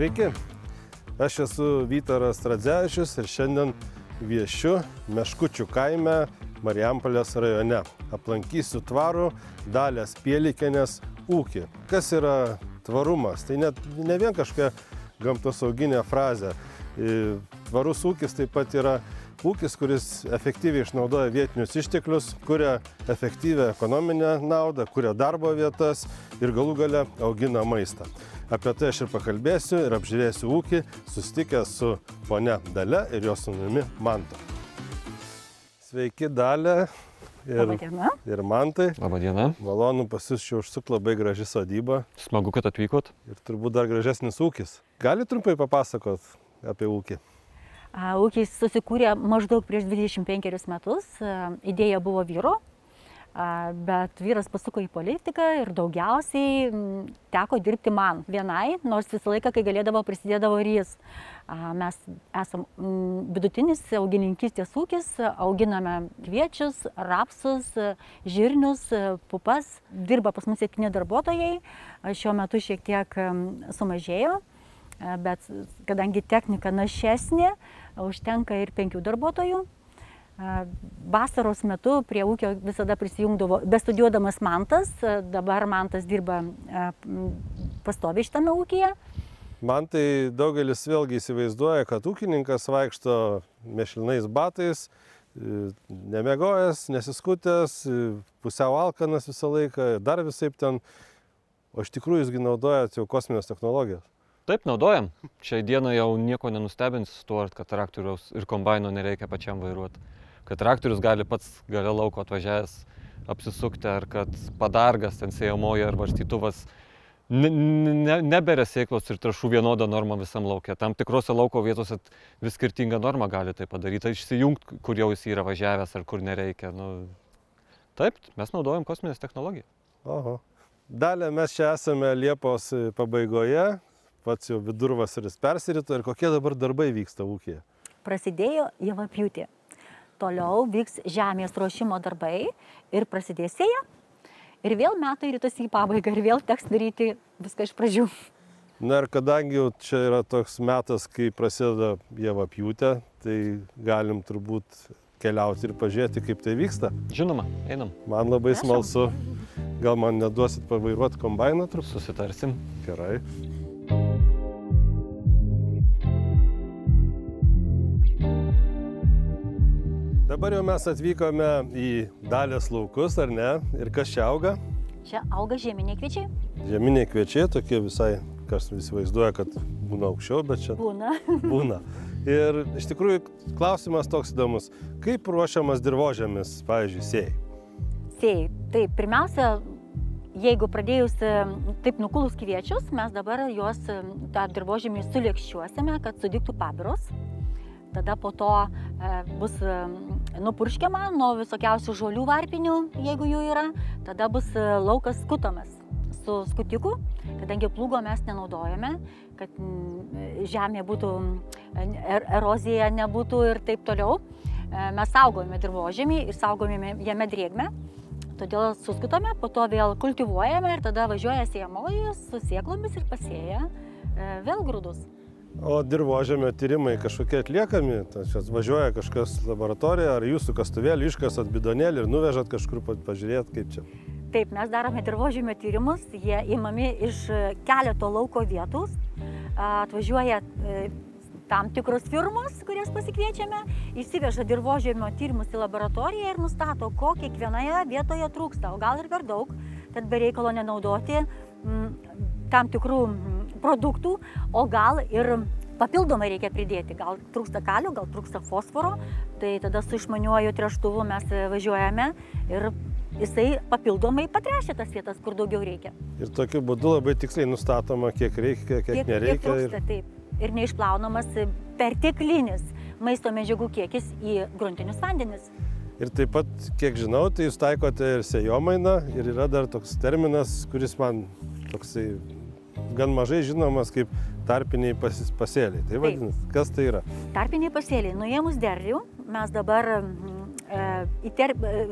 Sveiki, aš esu Vytaras Radzevičius ir šiandien viešiu Meškučių kaime Marijampolės rajone. Aplankysiu tvarų Dalės Pielikienės ūkį. Kas yra tvarumas? Tai ne vien kažkokia gamtosauginė frazė. Tvarus ūkis taip pat yra ūkis, kuris efektyviai išnaudoja vietinius išteklius, kuria efektyvią ekonominę naudą, kuria darbo vietas ir galų gale augina maistą. Apie tai aš ir pakalbėsiu ir apžiūrėsiu ūkį, susitikęs su ponia Dalia ir jos sūnumi Mantu. Sveiki, Dalia ir Mantai. Labadiena. Malonu pas jūs čia užsukt, labai graži sodyba. Smagu, kad atvykot. Ir turbūt dar gražesnis ūkis. Gali trumpai papasakot apie ūkį? Ūkis susikūrė maždaug prieš 25 metus. Idėja buvo vyro, bet vyras pasuko į politiką ir daugiausiai teko dirbti man vienai, nors visą laiką, kai galėdavo, prisidėdavo ir jis. Mes esam vidutinis augininkystės ūkis, auginame kviečius, rapsus, žirnius, pupas. Dirba pas mus 7 darbuotojai, šiuo metu šiek tiek sumažėjo, bet kadangi technika našesnė, užtenka ir 5 darbuotojų. Vasaros metu prie ūkio visada prisijungdavo, bestudijuodamas Mantas, dabar Mantas dirba pastoviai šitame ūkyje. Mantai, daugelis vėlgi įsivaizduoja, kad ūkininkas vaikšto mėšlinais batais, nemiegojęs, nesiskutęs, pusiau alkanas visą laiką, dar visaip ten, o iš tikrųjų jūsgi naudojat jau kosminės technologijas. Taip, naudojam. Šiai dieną jau nieko nenustebins tuo, kad traktoriaus ir kombaino nereikia pačiam vairuoti. Kad traktorius gali pats gale lauko atvažiavęs apsisukti, ar kad padargas, ten sėjamoji ar varstytuvas neberia sėklos ir trąšų vienodą normą visam lauke. Tam tikrose lauko vietose vis skirtingą normą gali tai padaryti, išsijungti, kur jau jis yra važiavęs ar kur nereikia. Taip, mes naudojam kosminės technologiją. Oho. Dalia, mes čia esame Liepos pabaigoje, pats jau vidurvasaris persirito ir kokie dabar darbai vyksta ūkyje? Prasidėjo javapjūtė. Toliau vyks žemės ruošimo darbai ir prasidės sėja. Ir vėl metai rytosi į pabaigą ir vėl teks daryti viską iš pradžių. Na ir kadangi jau čia yra toks metas, kai prasideda javapjūtė, tai galim turbūt keliauti ir pažiūrėti, kaip tai vyksta. Žinoma, einam. Man labai smalsu. Gal man neduosit pavairuoti kombainą truputį? Susitarsim. Gerai. Dabar jau mes atvykome į Dalės laukus, ar ne? Ir kas čia auga? Čia auga žieminiai kviečiai. Žieminiai kviečiai, tokie visai, kas įsivaizduoja, kad būna aukščiau, bet čia būna. Ir iš tikrųjų klausimas toks įdomus. Kaip ruošiamas dirvožemis, pavyzdžiui, sėjai? Sėjai. Taip, pirmiausia, jeigu pradėjus taip nukulus kviečius, mes dabar juos tą dirvožemį sulėkščiuosime, kad sudygtų pabiros. Tada po to bus nupurškiama nuo visokiausių žolių varpinių, jeigu jų yra. Tada bus laukas skutamas su skutiku, kadangi plūgo mes nenaudojame, kad žemė būtų, erozija nebūtų ir taip toliau. Mes saugojame dirvožemį ir saugojame jame drėgmę. Todėl suskutame, po to vėl kultivuojame ir tada važiuoja sėjamoji su sėklomis ir pasėja vėl grūdus. O dirvožemio tyrimai kažkokie atliekami? Važiuoja kažkas laboratorija, ar jūsų kastuvėlį iškasat bidonėlį ir nuvežat kažkur pažiūrėti, kaip čia? Taip, mes darome dirvožemio tyrimus, jie imami iš keleto lauko vietų. Atvažiuoja tam tikros firmos, kurias pasikviečiame, įsiveža dirvožemio tyrimus į laboratoriją ir nustato, ko kiekvienoje vietoje trūksta, o gal ir per daug, kad be reikalo nenaudoti tam tikrų produktų, o gal ir papildomai reikia pridėti. Gal trūksta kalio, gal trūksta fosforo, tai tada su išmaniuoju tręštuvu mes važiuojame ir jisai papildomai patręšia tas vietas, kur daugiau reikia. Ir tokiu būdu labai tiksliai nustatoma, kiek reikia, kiek nereikia. Kiek trūksta, taip. Ir neišplaunamas perteklinis maisto medžiagų kiekis į gruntinius vandenis. Ir taip pat, kiek žinau, tai jūs taikote ir sėjomainą ir yra dar toks terminas, kuris man toksai gan mažai žinomas kaip tarpiniai pasėliai. Tai vadinasi, kas tai yra? Tarpiniai pasėliai. Nuėmus derlių, mes dabar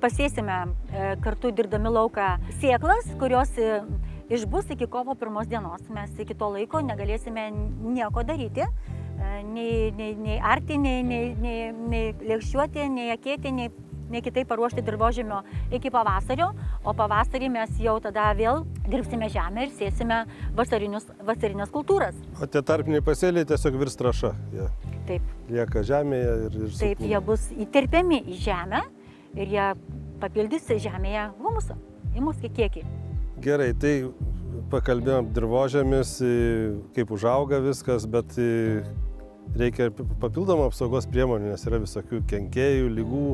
pasėsime kartu dirbdami lauką sėklas, kurios išbus iki kovo 1 dienos. Mes iki to laiko negalėsime nieko daryti, nei arti, nei lėkščiuoti, nei akėti, nei kitaip paruošti dirvožemio iki pavasario, o pavasarį mes jau tada vėl dirbsime žemę ir sėsime vasarinės kultūras. O tie tarpiniai pasėliai tiesiog virs trąša. Jie Taip. lieka žemėje ir Taip, jie bus įterpiami į žemę ir jie papildys žemėje humusą, įmus kiekį. Gerai, tai pakalbėjom dirvožemis, kaip užauga viskas, bet reikia papildomų apsaugos priemonių, nes yra visokių kenkėjų, lygų,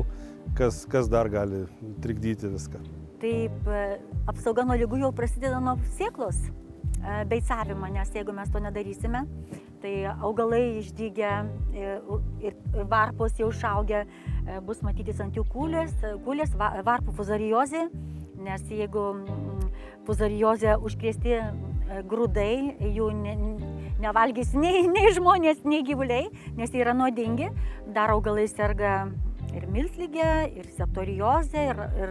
kas dar gali trikdyti viską. Taip, apsauga nuo lygų jau prasideda nuo sėklos beicavimą, nes jeigu mes to nedarysime, tai augalai išdygę ir varpos jau išaugę, bus matytis ant jų kūlės, varpų fuzariozė, nes jeigu fuzariozė užkrėsti grūdai, jų nevalgys nei žmonės, nei gyvuliai, nes jie yra nuodingi, dar augalai serga ir miltligė, ir septoriozė, ir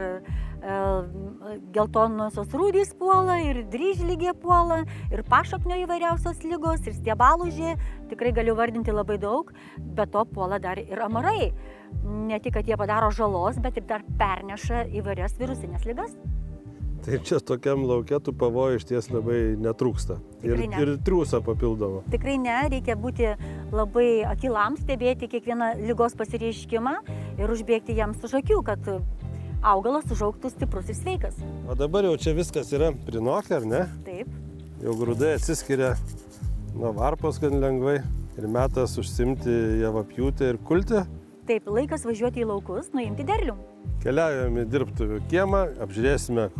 geltonosios rūdys puola, ir dryžligė puola, ir pašaknio įvairiausios ligos, ir stiebalūžė. Tikrai galiu vardinti labai daug, bet to puola dar ir amarai. Ne tik, kad jie padaro žalos, bet ir dar perneša įvairias virusinės ligas. Tai čia tokiam lauke tų pavojų išties labai netrūksta. Ir triūsa papildoma. Tikrai ne, reikia būti labai akylam, stebėti kiekvieną ligos pasireiškimą ir užbėgti jiems už akių, kad augalas užaugtų stiprus ir sveikas. O dabar jau čia viskas yra prinokę, ar ne? Taip. Jau grūdai atsiskiria nuo varpos gan lengvai ir metas užsimti javapjūtę ir kulti. Taip, laikas važiuoti į laukus, nuimti derlių. Keliaujame į dirbtuvių kiemą, apžiūrėsime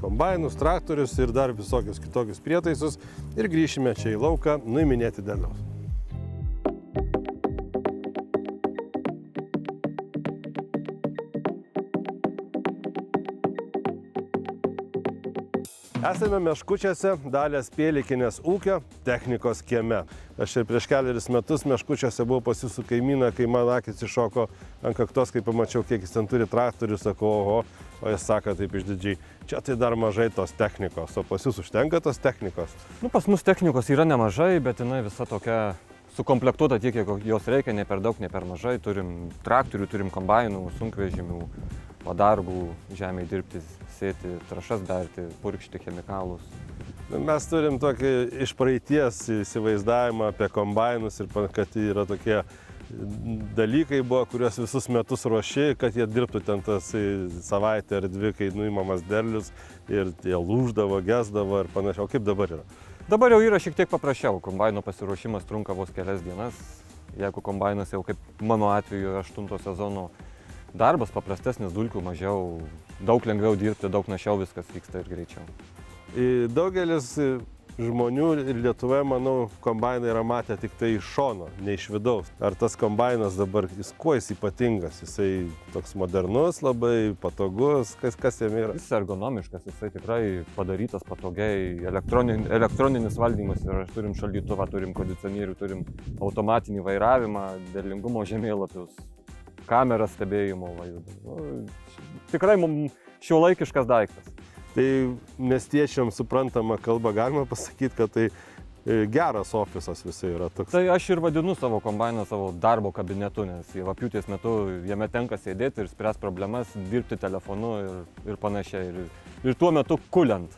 kombainus, traktorius ir dar visokius kitokius prietaisus ir grįšime čia į lauką nuiminėti derliaus. Esame Meškučiuose, Dalės Pielikinės ūkio technikos kieme. Aš ir prieš kelerius metus Meškučiuose buvau pas jūsų kaimyną, kai man akis iššoko ant kaktos, kai pamačiau, kiek jis ten turi traktorių, sakau, oho, o jis sako taip išdidžiai, čia tai dar mažai tos technikos, o pas jūs užtenka tos technikos? Pas mus technikos yra nemažai, bet jinai visa tokia sukomplektuota tiek, kiek jos reikia, ne per daug, ne per mažai. Turim traktorių, turim kombainų, sunkvežimių, padargų, žemėje dirbti, sėti, trąšas berti, purkšti chemikalus. Mes turim tokį iš praeities įsivaizdavimą apie kombainus ir kad yra tokie dalykai buvo, kuriuos visus metus ruoši, kad jie dirbtų ten tas savaitę ar dvi, kai nuimamas derlius ir jie lūždavo, gesdavo ir panašiai. O kaip dabar yra? Dabar jau yra šiek tiek paprasčiau. Kombaino pasiruošimas trunka vos kelias dienas. Jeigu kombainas jau kaip mano atveju 8 sezono darbas, paprastesnis, dulkių mažiau, daug lengviau dirbti, daug našiau viskas vyksta ir greičiau. Daugelis žmonių ir Lietuvoje, manau, kombainą yra matę tik tai iš šono, ne iš vidaus. Ar tas kombainas dabar, kuo jis ypatingas? Jisai toks modernus, labai patogus, kas jame yra? Jis ergonomiškas, jisai tikrai padarytas patogiai, elektroninis valdymas ir turim šaldytuvą, turim kondicionierių, turim automatinį vairavimą, derlingumo žemėlapius, kamerą stebėjimo vaizdą. Tikrai mums šiuolaikiškas daiktas. Tai miestiečiams suprantama kalba galima pasakyti, kad tai geras ofisas visai yra toks. Tai aš ir vadinu savo kombainą savo darbo kabinetu, nes javapjūtės metu jame tenka sėdėti ir spręs problemas, dirbti telefonu ir panašiai. Ir tuo metu kuliant.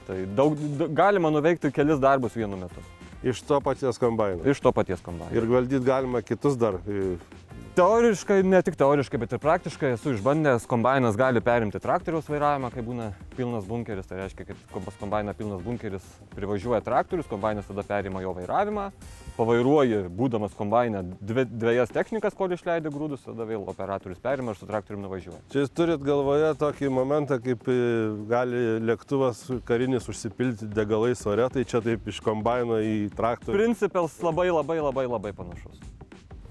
Tai galima nuveikti kelis darbus vienu metu. Iš to paties kombaino? Iš to paties kombaino. Ir valdyti galima kitus dar? Teoriškai, ne tik teoriškai, bet ir praktiškai esu išbandęs, kombainas gali perimti traktoriaus vairavimą, kai būna pilnas bunkeris, tai reiškia, kad pas kombainą pilnas bunkeris privažiuoja traktorius, kombainas tada perima jo vairavimą, pavairuoji, būdamas kombainą, dviejas technikas, kol išleidai grūdus, tada vėl operatorius perima ir su traktoriumi nuvažiuoja. Čia jūs turit galvoje tokį momentą, kaip gali lėktuvas karinis užsipilti degalais ore, tai čia taip iš kombaino į traktorių? Principas labai panašus.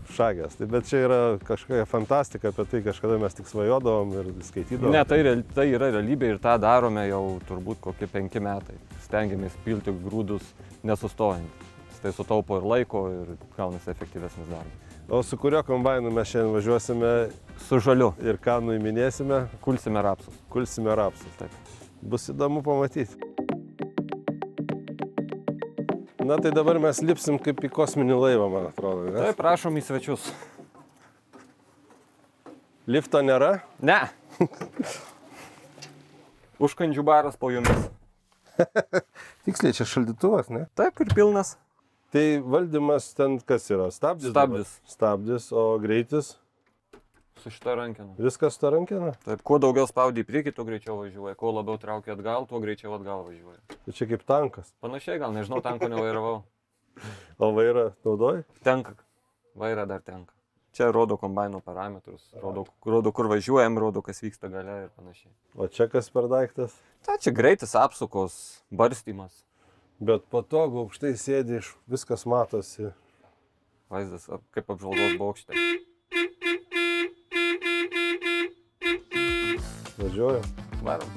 Šagės. Bet čia yra kažkokia fantastika, apie tai kažkada mes tik svajodavom ir skaitydavom. Ne, tai yra realybė ir tą darome jau turbūt kokie 5 metai. Stengiamės pilti grūdus nesustojant. Tai sutaupo ir laiko ir gaunasi efektyvesnis darbas. O su kurio kombainu mes šiandien važiuosime? Su žaliu. Ir ką nuiminėsime? Kulsime rapsus. Kulsime rapsus. Taip. Bus įdomu pamatyti. Na tai dabar mes lipsim kaip į kosminį laivą, man atrodo. Ne? Taip, prašom į svečius. Lifto nėra? Ne. Užkandžių baras po jumis. Tiksliai, čia šaldytuvas, ne? Taip, ir pilnas. Tai valdymas ten kas yra? Stabdis? Stabdis, o greitis? Su šita rankena. Viskas su ta rankena? Taip, kuo daugiau spaudai į priekį, tuo greičiau važiuoja. Kuo labiau traukia atgal, tuo greičiau atgal važiuoja. Tai čia kaip tankas. Panašiai, gal nežinau, tanko nevairavau. O vairą naudoji? Tenka. Vairą dar tenka. Čia rodo kombaino parametrus, rodo kur važiuojam, rodo kas vyksta gale ir panašiai. O čia kas per daiktas? Ta čia greitis, apsukos, barstymas. Bet patogu, aukštai sėdi, viskas matosi. Vaizdas kaip apžvalgos bokšte. Važiuojam. Varom.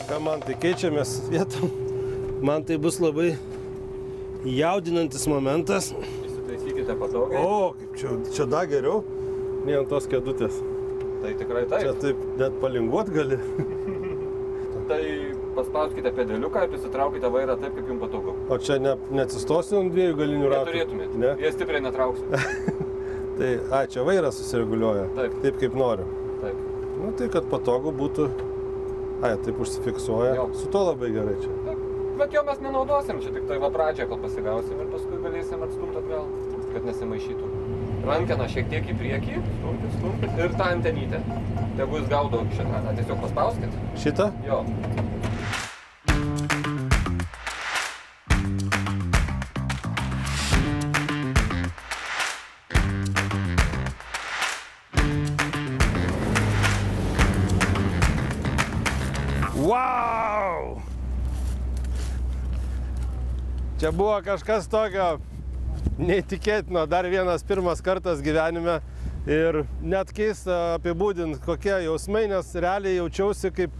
Ką man tai keičiamės vietom? Man tai bus labai jaudinantis momentas. Įsitaisykite patogiai. O, kaip čia dar geriau, nei ant tos kėdutės. Tai tikrai taip. Čia taip net palinguot gali. Tai paspauskite pedaliuką ir prisitraukite vairą taip, kaip jums patogu. O čia neatsistosiu ant dviejų galinių ratų? Neturėtumėte. Ne? Jie stipriai netrauksite. Tai, čia vairas susireguliuoja. Taip kaip noriu. Taip. Nu tai, kad patogu būtų. Taip užsifiksuoja. Jo. Su to labai gerai čia. Taip. Bet jo mes nenaudosim, čia tik tai va pradžią, kol pasigausim ir paskui galėsim atstumti atgal, kad nesimaišytų. Rankena šiek tiek į priekį, stumpit ir tą antenytę. Tegu jis gaudo šitą, tiesiog paspauskit. Šitą? Jo. Wow! Čia buvo kažkas tokio neįtikėtino, dar vienas pirmas kartas gyvenime ir net keista apibūdinti, kokie jausmai, nes realiai jaučiausi kaip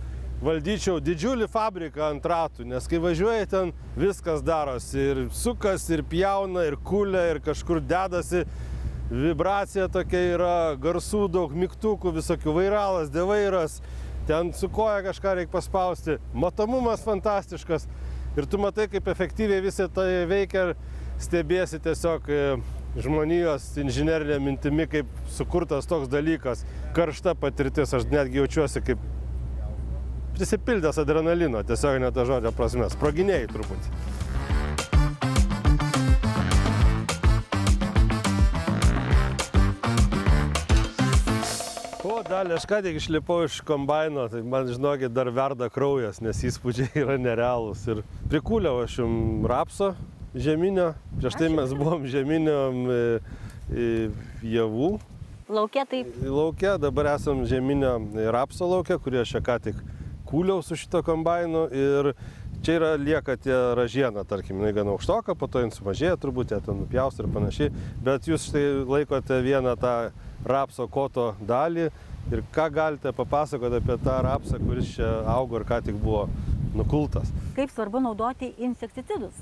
valdyčiau didžiulį fabriką ant ratų, nes kai važiuoji ten viskas darosi ir sukas, ir pjauna, ir kulia, ir kažkur dedasi, vibracija tokia yra, garsų daug, mygtukų, visokių vairalas, devairas, ten su koja kažką reikia paspausti, matomumas fantastiškas ir tu matai, kaip efektyviai visą tai veikia ir stebėsi tiesiog žmonijos inžinerinė mintimi, kaip sukurtas toks dalykas, karšta patirtis, aš netgi jaučiuosi kaip prisipildęs adrenalino, tiesiog ne ta žodžio prasme, sproginėjai truputį. O, dalį, aš ką tik išlipau iš kombaino, tai man, žinokit, dar verda kraujas, nes įspūdžiai yra nerealūs. Ir prikūliau aš jums rapso žeminio, prieš tai mes buvom žeminiam javų. Lauke taip. Lauke, dabar esam žeminio rapso lauke, kurį aš čia ką tik kūliau su šito kombainu. Ir čia yra lieka tie ražiena, tarkim, jinai gana aukštoka, po to jin sumažėja, turbūt ją ten nupjaus ir panašiai. Bet jūs štai laikote vieną tą rapso koto dalį ir ką galite papasakoti apie tą rapsą, kuris čia augo ir ką tik buvo nukultas. Kaip svarbu naudoti insekticidus.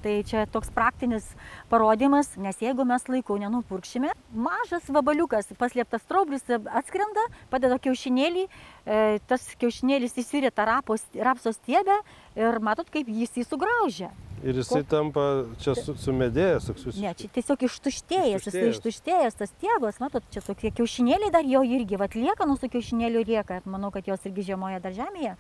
Tai čia toks praktinis parodymas, nes jeigu mes laiku nenupurkšime, mažas vabaliukas, paslėptas straublis atskrenda, padeda kiaušinėlį, tas kiaušinėlis įsirita rapso stiebę ir matot, kaip jis jį sugraužia. Ir jisai tampa čia sumedėjęs. Ne, čia tiesiog ištuštėjęs, jisai ištuštėjęs tas stiebas, matot, čia tokie kiaušinėliai dar jo irgi, vat liekanų su kiaušinėliu rieka, manau, kad jos irgi žiemoja dar žemėje.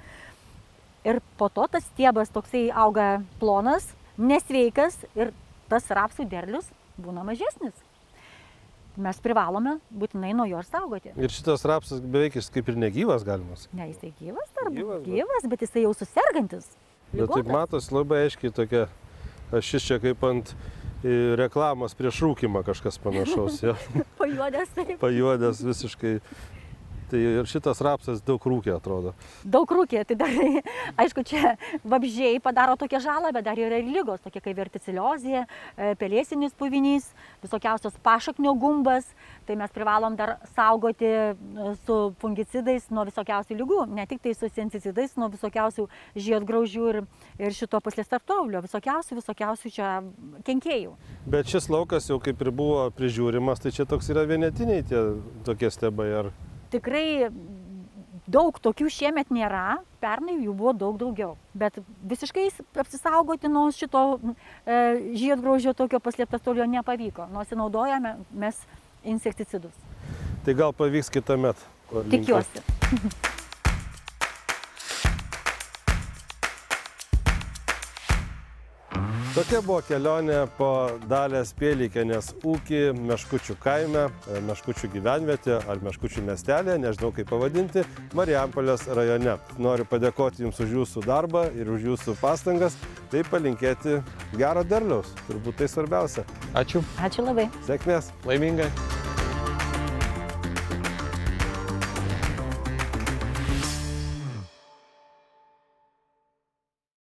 Ir po to tas stiebas toksai auga plonas, nesveikas ir tas rapsų derlius būna mažesnis. Mes privalome būtinai nuo jo saugoti. Ir šitas rapsas beveik kaip ir negyvas galimas. Ne, jisai gyvas, dar gyvas, bet jisai jau susergantis. Bet taip matos labai aiškiai tokia, šis čia kaip ant reklamos prieš rūkimą kažkas panašaus. Ja. Pajuodęs taip. Pajuodęs visiškai. Tai ir šitas rapsas daug rūkė, atrodo. Daug rūkė, tai dar, aišku, čia vabzdžiai padaro tokią žalą, bet dar yra ir ligos, tokie kaip verticiliozė, pelėsinis puvinys, visokiausios pašaknio gumbas. Tai mes privalom dar saugoti su fungicidais nuo visokiausių ligų, ne tik tai su sensicidais, nuo visokiausių žiedgraužių ir šito paslėstartovlio, visokiausių čia kenkėjų. Bet šis laukas jau kaip ir buvo prižiūrimas, tai čia toks yra vienetiniai tie tokie stebai, ar? Tikrai Daug tokių šiemet nėra, pernai jų buvo daug daugiau. Bet visiškai apsisaugoti nuo šito žiedgraužio tokio paslėptastolio nepavyko, nors naudojame mes insekticidus. Tai gal pavyks kitąmet? Tikiuosi. Tokia buvo kelionė po Dalės Pielikienės ūkį Meškučių kaime, Meškučių gyvenvietė ar Meškučių miestelė, nežinau kaip pavadinti, Marijampolės rajone. Noriu padėkoti Jums už Jūsų darbą ir už Jūsų pastangas, tai palinkėti gero derliaus, turbūt tai svarbiausia. Ačiū. Ačiū labai. Sėkmės. Laimingai.